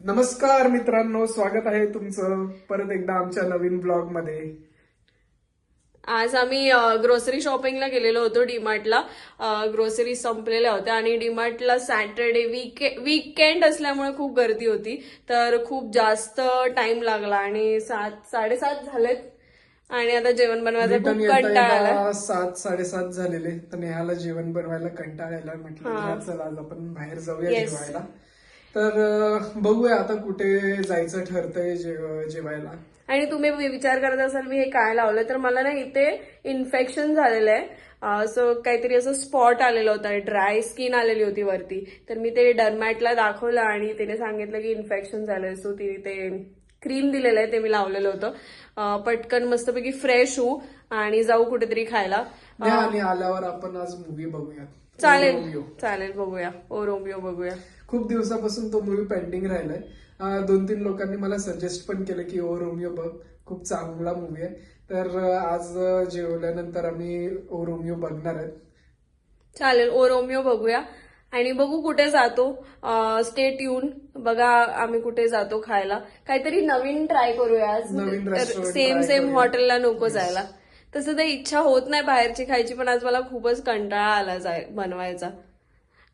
नमस्कार मित्रांनो, स्वागत आहे तुमचं परत एकदा आमच्या नवीन ब्लॉग मध्ये. आज आम्ही ग्रोसरी शॉपिंगला गेलेलो होतो डीमार्टला. ग्रोसरी संपलेल्या होत्या आणि डीमार्टला सॅटरडे वीकेंड असल्यामुळे खूप गर्दी होती, तर खूप जास्त टाइम लागला आणि 7-7:30 झालेत आणि आता जेवण बनवायचा खूप कंटाळा आला. 7-7:30 झालेले, तर नेहाला जेवण बनवायला कंटाळायला म्हटलं चला आज आपण बाहेर जाऊया जेवायला. तर बघूया आता कुठे जायचं ठरतंय जेवायला. आणि तुम्ही विचार करत असाल मी हे काय लावलं, तर मला ना इथे इन्फेक्शन झालेलं आहे. असं काहीतरी असं स्पॉट आलेलं होतं, ड्राय स्किन आलेली होती वरती. तर मी ते डर्मॅटला दाखवलं आणि तिने सांगितलं की इन्फेक्शन झालंय. सो तिने ते क्रीम दिलेलं आहे, ते मी लावलेलं होतं. पटकन मस्तपैकी फ्रेश होऊ आणि जाऊ कुठेतरी खायला. आणि आल्यावर आपण आज मूवी बघूया. चालेल बघूया, ओ रोमिओ बघूया. खूप दिवसापासून तो मूवी पेंडिंग राहिलाय. 2-3 लोकांनी मला सजेस्ट पण केलं की ओ रोमिओ बघ, खूप चांगला मूवी आहे. तर आज जेवल्यानंतर आम्ही ओ रोमिओ बघणार आहेत. चालेल, ओ रोमिओ बघूया आणि बघू कुठे जातो. स्टे ट्यून, बघा आम्ही कुठे जातो खायला. काहीतरी नवीन ट्राय करूया. सेम हॉटेलला नको जायला. तसं तर इच्छा होत नाही बाहेरची खायची, पण आज मला खूपच कंटाळा आला बनवायचा.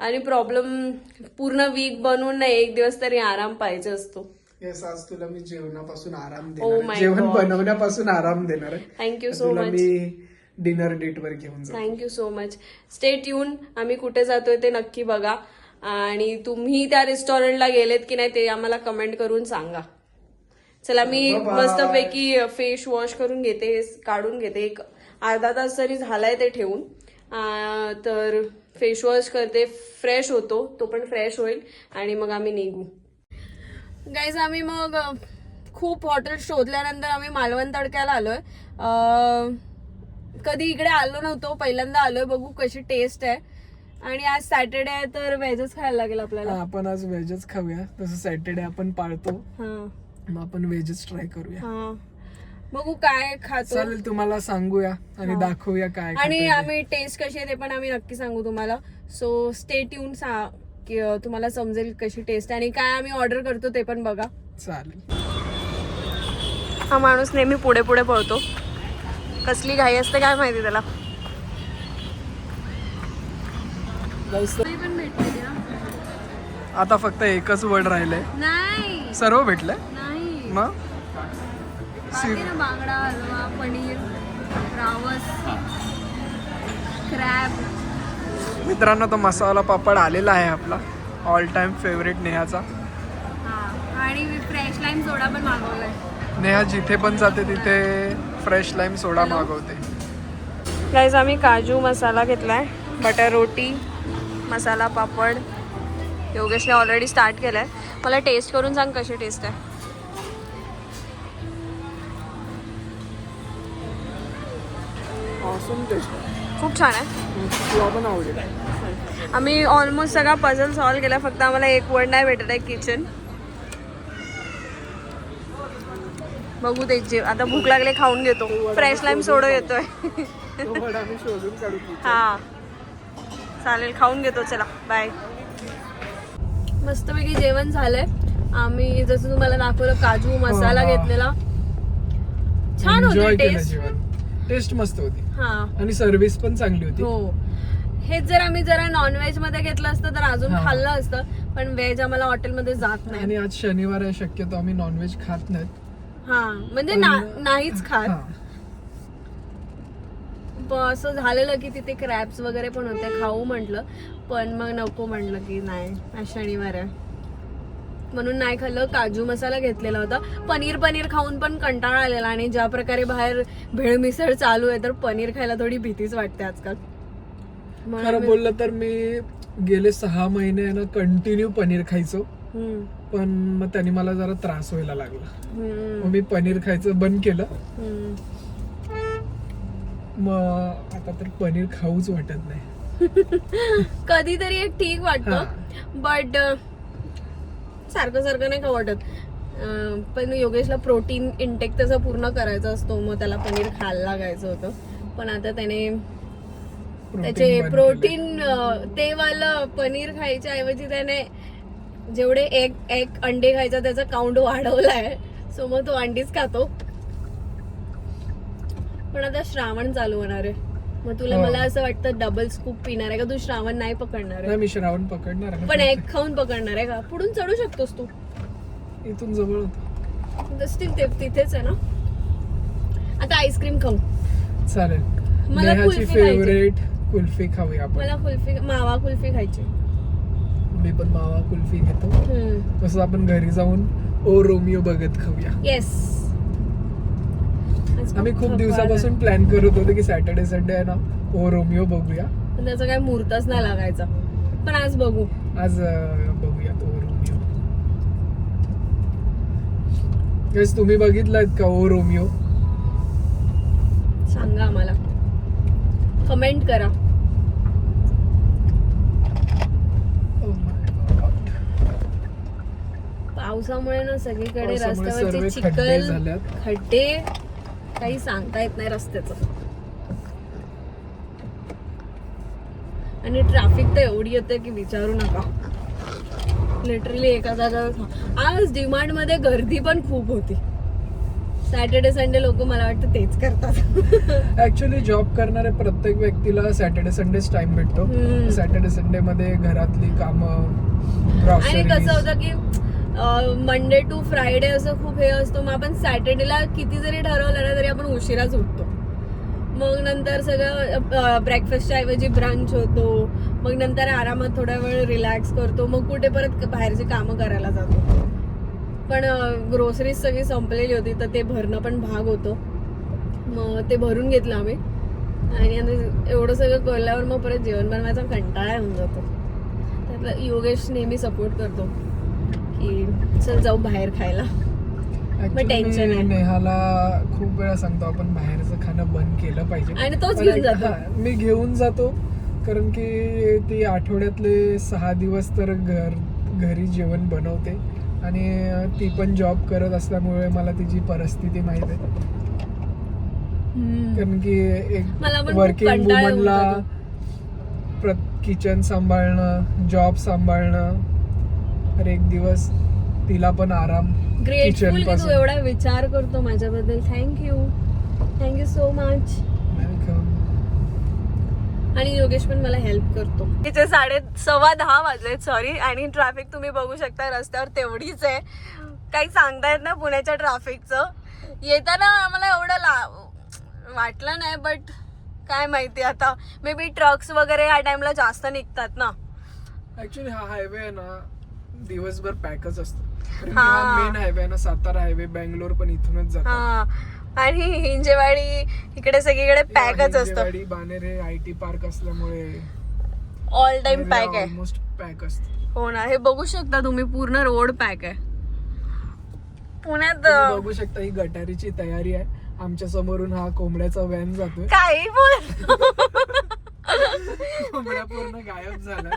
आणि प्रॉब्लेम पूर्ण वीक बनवून नाही, एक दिवस तरी आराम पाहिजे असतो. येस, आज तुला मी जेवणापासून आराम देणार, जेवण बनवण्यापासून आराम देणार आहे. Thank you so much. मी डिनर डेटवर घेऊन जातो. Thank you so much. Stay tune, आम्ही कुठे जातोय ते नक्की बघा आणि तुम्ही त्या रेस्टॉरंटला गेलेत की नाही ते आम्हाला कमेंट करून सांगा. चला, मी मस्तपैकी फेस वॉश करून घेते, काढून घेते. एक अर्धा तास तरी झालाय ते ठेवून. तर फेस वॉश करते, फ्रेश होतो, तो पण फ्रेश होईल आणि मग आम्ही निघू. गाईज, आम्ही मग खूप हॉटेल शोधल्यानंतर आम्ही मालवण तडक्याला आलोय. कधी इकडे आलो नव्हतो, पहिल्यांदा आलोय. बघू कशी टेस्ट आहे. आणि आज सॅटर्डे आहे तर व्हेजच खायला लागेल आपल्याला. आपण आज व्हेजच खाऊया, तसं सॅटर्डे आपण पाळतो. मग आपण व्हेजच ट्राय करूया. बघू काय खातो. चालेल, तुम्हाला सांगूया आणि दाखवूया काय. आणि आम्ही टेस्ट कशी आहे ते पण आम्ही नक्की सांगू तुम्हाला. सो स्टे ट्यून, तुम्हाला समजेल कशी टेस्ट आहे आणि काय आम्ही ऑर्डर करतो ते पण बघा. चालेल. हा माणूस नेहमी पुढे पुढे पळतो, कसली घाई असते काय माहिती त्याला. आता फक्त एकच वर्ड राहिलंय. नाही, सर्व भेटलंय. नाही, मग बांगडा, हलवा, पनीर, रावस, क्रॅब. मित्रांनो, तो मसाला पापड आलेला आहे आपला ऑल टाइम फेवरेट नेहाचा. आणि फ्रेश लाईम सोडा पण मागवलाय. नेहा जिथे पण जाते तिथे फ्रेश लाईम सोडा मागवते. गाईज, आम्ही काजू मसाला घेतलाय, बटर रोटी, मसाला पापड. योगेशने ऑलरेडी स्टार्ट केलाय. मला टेस्ट करून सांग कशी टेस्ट आहे. खूप छान आहे. आम्ही ऑलमोस्ट सगळा पझल सॉल्व केला, फक्त आम्हाला एक वर्ड नाही भेटत आहे, किचन. बघू ते आता भूक लागले, खाऊन घेतो. फ्रेश लाईम सोडा येतोय. हा चालेल, खाऊन घेतो. चला बाय. मस्तपैकी जेवण झालंय. आम्ही जसं तुम्हाला दाखवलं काजू मसाला घेतलेला, छान होती टेस्ट मस्त होती. हा, आणि सर्व्हिस पण चांगली होती. हो. हेच जर आम्ही नॉनव्हेज मध्ये घेतलं असतं तर अजून खाल्लं असतं, पण व्हेज आम्हाला हॉटेलमध्ये जात नाही. आणि आज शनिवार आहे, शक्यतो आम्ही नॉनव्हेज खात नाहीत. हा, म्हणजे नाहीच खात. असं झालेलं की तिथे क्रॅब्स वगैरे पण होते, खाऊ म्हटलं, पण मग नको म्हटलं की नाही, आज शनिवार आहे म्हणून नाही खाल्लं. काजू मसाला घेतलेला होता. पनीर खाऊन पण कंटाळा आलेला आणि ज्या प्रकारे बाहेर भेळ मिसळ चालू आहे तर पनीर खायला थोडी भीतीच वाटते आजकाल. खरं बोललं तर मी गेले 6 महिने ना कंटिन्यू पनीर खायचो, पण मग त्याने मला जरा त्रास व्हायला लागला. मग मी पनीर खायचं बंद केलं. मग आता तर पनीर खाऊच वाटत नाही. कधीतरी एक ठीक वाटतं, बट सारखं नाही खाऊ वाटत. पण योगेशला प्रोटीन इंटेक त्याचा पूर्ण करायचा असतो, मग त्याला पनीर खायला लागायचं होतं. पण आता त्याने त्याचे प्रोटीन ते वालं पनीर खायच्या ऐवजी त्याने जेवढे एक अंडे खायचा त्याचा काउंट वाढवलाय, सो मग तो अंडीच खातो. पण आता श्रावण चालू होणार आहे, मग तुला हो. मला असं वाटतं डबल स्कूप पिणार आहे का तू? श्रावण नाही पकडणार नाही, आहे, मी श्रावण पकडणार आहे. पण एक खाऊन पकडणार आहे का? पुढून चढू शकतोस तू, इथून जवळ होतं. स्टील तिथेच आहे ना. आता आईस्क्रीम खाऊ. चालेल. मला नेहाची कुल्फी फेवरेट कुल्फी खाऊया आपण. मला कुल्फी, मावा कुल्फी खायची. मी पण मावा कुल्फी घेतो. तसं आपण घरी जाऊन ओ रोमिओ बघत खाऊया. येस. आम्ही खूप दिवसापासून प्लॅन करत होतो की सॅटर्डे संडे आहे ना ओ रोमिओ बघूया. पण त्याचा काय मुहूर्तच नाही लागायचा, पण आज बघू. आज बघूया तो ओ रोमिओ. Guys, तुम्ही बघितलात का ओ रोमिओ? सांगा आम्हाला, कमेंट करा. Oh my God. पावसामुळे ना सगळीकडे पावसामुळे सर्व रस्त्यावरची खड्डे चिखल, झाल्यात. खड्डे, काही सांगता येत नाही रस्त्याचं. आणि ट्रॅफिक तर एवढी येते की विचारू नका. लिटरली एका जागा आज डिमांड मध्ये गर्दी पण खूप होती. सॅटर्डे संडे लोक मला वाटतं तेच करतात. ऍक्च्युली जॉब करणाऱ्या प्रत्येक व्यक्तीला सॅटर्डे संडेच टाइम भेटतो. सॅटर्डे संडे मध्ये घरातली कामं, आणि कसं होतं की मंडे टू फ्रायडे असं खूप हे असतो, मग आपण सॅटर्डेला किती जरी ठरवलं ना तरी आपण उशिराच उठतो. मग नंतर सगळं ब्रेकफास्टच्या ऐवजी ब्रंच होतो, मग नंतर आरामात थोडा वेळ रिलॅक्स करतो, मग कुठे परत बाहेरची कामं करायला जातो. पण ग्रोसरीज सगळी संपलेली होती तर ते भरणं पण भाग होतं, मग ते भरून घेतलं आम्ही. आणि आता एवढं सगळं करल्यावर मग परत जेवण बनवायचा कंटाळा होऊन जातो. त्यातलं योगेश नेहमी सपोर्ट करतो की चल जाऊ बाहेर खायला. टेन्शन Actually, आहे. नेहाला खूप वेळा सांगतो आपण बाहेरचं खाणं बंद केलं पाहिजे, आणि तोच पण घेऊन जातो. मी घेऊन जातो कारण की ती आठवड्यातले 6 दिवस तर घरी जेवण बनवते. आणि ती पण जॉब करत असल्यामुळे मला तिची परिस्थिती माहित आहे. कारण की मला पण एक खूप वर्किंग कंटाळा येऊन वुमनला किचन सांभाळणं, जॉब सांभाळणं, तर एक दिवस तिला पण आराम. ग्रेटफुल की तू पासून. एवढा विचार करतो माझ्याबद्दल. Thank you so much. आणि योगेश पण मला हेल्प करतो. तिचे 10:15 वाजले, सॉरी. आणि ट्रॅफिक तुम्ही बघू शकता रस्त्यावर तेवढीच आहे, काही सांगता येत ना पुण्याच्या ट्रॅफिकचं. येताना आम्हाला एवढं वाटलं नाही, बट काय माहिती आता, मे बी ट्रक्स वगैरे या टाइमला जास्त निघतात ना. ऍक्च्युली हा हायवे आहे ना दिवसभर पॅकच असतो. हा. मेन हायवे आहे ना, सातारा हायवे, बँगलोर पण इथूनच जातो. हा, आणि हिंजेवाडी इकडे सगळीकडे पॅकच असतं. हिंजेवाडी, बाणेरे आयटी पार्क असल्यामुळे ऑल टाइम पॅक आहे. ऑलमोस्ट पॅक असतं. हो ना, हे बघू शकता तुम्ही, पूर्ण रोड पॅक आहे पुण्यात. तुम्ही बघू शकता ही गटारीची तयारी आहे. आमच्या समोरून हा कोंबड्याचा व्हॅन जातोय. काही बोल. कोंबड्या पूर्ण गायब झाला.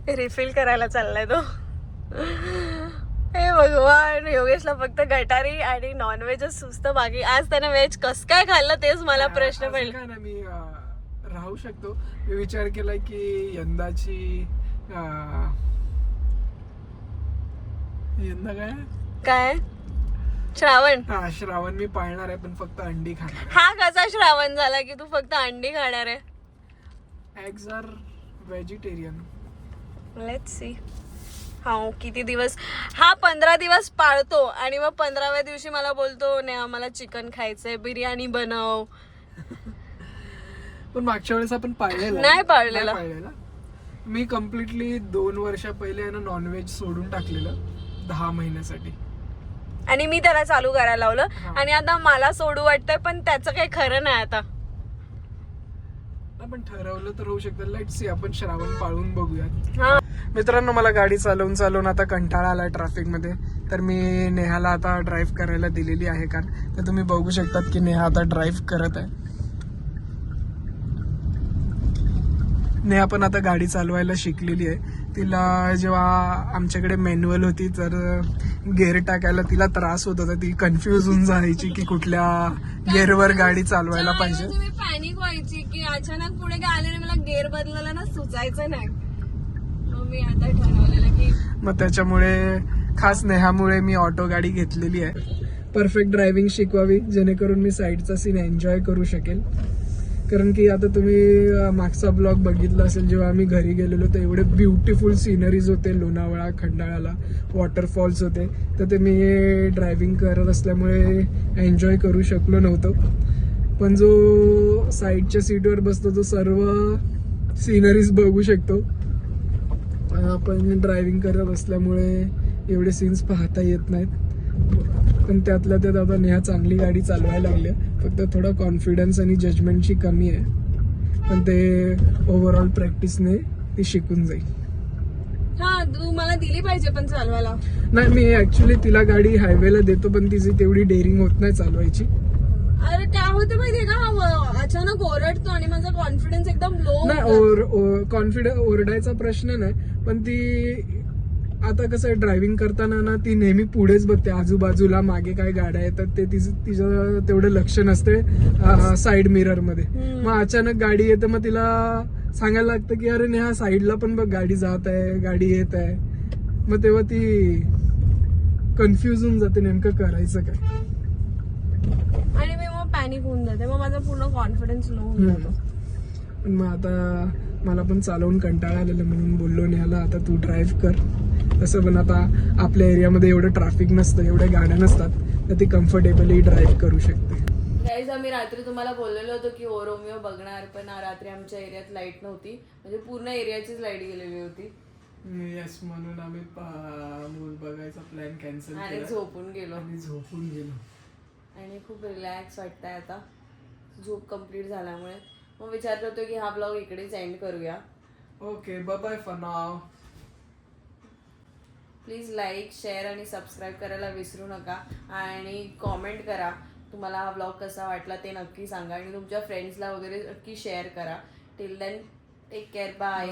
रिफिल करायला चाललाय तो. हे भगवान, योगेशला फक्त गटारी आणि नॉनव्हेजच सुचत, बाकी आज त्याने व्हेज कस काय खाल्लं तेच मला प्रश्न असं पडला. काय ना, मी राहू शकतो. मी विचार केलाय की यंदा काय काय श्रावण? हा, श्रावण मी पाळणार आहे, पण फक्त अंडी खाणार. हा कसा श्रावण झाला की तू फक्त अंडी खाणार आहे? Eggs are vegetarian. Let's see. हा किती दिवस, हा 15 दिवस पाळतो आणि मग 15व्या दिवशी मला बोलतो नाही आम्हाला चिकन खायचंय, बिर्याणी बनव. पण मागच्या वेळेस आपण पाळलेला नाही पाळलेला. मी कम्प्लिटली 2 वर्षा पहिले आहे ना नॉनव्हेज सोडून टाकलेलं 10 महिन्यासाठी. आणि मी त्याला चालू करायला लावलं. हा. आणि आता मला सोडू वाटतंय, पण त्याचं काही खरं नाही आता. आपण ठरवलं तर होऊ शकतं. लेट्स सी, आपण श्रावण पाळून बघूयात. हा. मित्रांनो, मला गाडी चालवून आता कंटाळा आलाय ट्रॅफिक मध्ये, तर मी नेहाला आता ड्राईव्ह करायला दिलेली आहे कार. तर तुम्ही बघू शकतात की नेहा आता ड्राईव्ह करत आहे. नेहा पण आता गाडी चालवायला शिकलेली आहे. तिला जेव्हा आमच्याकडे मॅन्युअल होती तर गेअर टाकायला तिला त्रास होत होता. ती कन्फ्युज होऊन जायची की कुठल्या गेअरवर गाडी चालवायला पाहिजे. तुम्ही पॅनिक व्हायची की अचानक पुढे काय आले, मला गेअर बदलायला ना सुचायचं नाही. मग आम्ही आता ठरवलेलं की मग त्याच्यामुळे खास नेहामुळे मी ऑटो गाडी घेतलेली आहे. परफेक्ट ड्रायव्हिंग शिकवावी जेणेकरून मी साईडचा सीन एन्जॉय करू शकेल. कारण की आता तुम्ही मागचा ब्लॉग बघितला असेल, जेव्हा आम्ही घरी गेलेलो तर एवढे ब्युटिफुल सिनरीज होते लोणावळा खंडाळ्याला, वॉटरफॉल्स होते, तर ते मी ड्रायव्हिंग करत असल्यामुळे एन्जॉय करू शकलो नव्हतो. पण जो साईडच्या सीटवर बसतो तो सर्व सिनरीज बघू शकतो. पण ड्रायव्हिंग करत असल्यामुळे एवढे सीन्स पाहता येत नाहीत. पण त्यातल्या त्यात आता नेहा चांगली गाडी चालवायला लागली, फक्त थोडा कॉन्फिडन्स आणि जजमेंटची कमी आहे. पण ते ओव्हरऑल प्रॅक्टिसने ती शिकून जाईल. हा तू मला दिली पाहिजे पण चालवायला. नाही, मी ऍक्च्युली तिला गाडी हायवेला देतो, पण तिची तेवढी डेअरिंग होत नाही चालवायची. अरे काय होतं माहितीये का, हा अचानक ओरडतो आणि माझा कॉन्फिडन्स एकदम लो. नाही, कॉन्फिडन्स ओरडायचा प्रश्न नाही, पण ती आता कसं आहे, ड्रायव्हिंग करताना ना ती नेहमी पुढेच बघते, आजूबाजूला मागे काय गाड्या येतात ते तिचं तेवढं लक्ष नसते साईड मिरर मध्ये. मग अचानक गाडी येते, मग तिला सांगायला लागतं की अरे नेहा साईडला पण बघ, गाडी जात आहे, गाडी येत आहे. मग तेव्हा ती कन्फ्युज होऊन जाते नेमकं करायचं काय. आणि मी मग पॅनिक होऊन जाते, मग माझा पूर्ण कॉन्फिडन्स लो होऊन जातो. पण मग आता मला पण चालवून कंटाळा आलेला, म्हणून बोललो नेहाला आता तू ड्राईव्ह कर. तसं पण आता आपल्या एरियामध्ये एवढं ट्रॅफिक नसतं, एवढ्या गाड्या नसतात, तर ती कम्फर्टेबली ड्राईव्ह करू शकते. गाईज आम्ही रात्री तुम्हाला बोललेलो होतो की ओ रोमिओ बघणार, पण रात्री आमच्या एरियात लाईट नव्हती, म्हणजे पूर्ण एरियाचीच लाईट गेलेली होती. येस, म्हणून आम्ही मूवी बघायचा प्लॅन कॅन्सल आणि केला झोपून गेलो. आणि झोपून गेलो. आणि खूप रिलॅक्स वाटतंय आता झोप कंप्लीट झाल्यामुळे. मग विचार करतो की हा ब्लॉग इकडेच एंड करूया. Okay, bye bye for now. Please like, share आणि सबस्क्राईब करायला विसरू नका. आणि कॉमेंट करा तुम्हाला हा ब्लॉग कसा वाटला ते नक्की सांगा. आणि तुमच्या फ्रेंड्सला वगैरे नक्की शेअर करा. Till then take care, bye.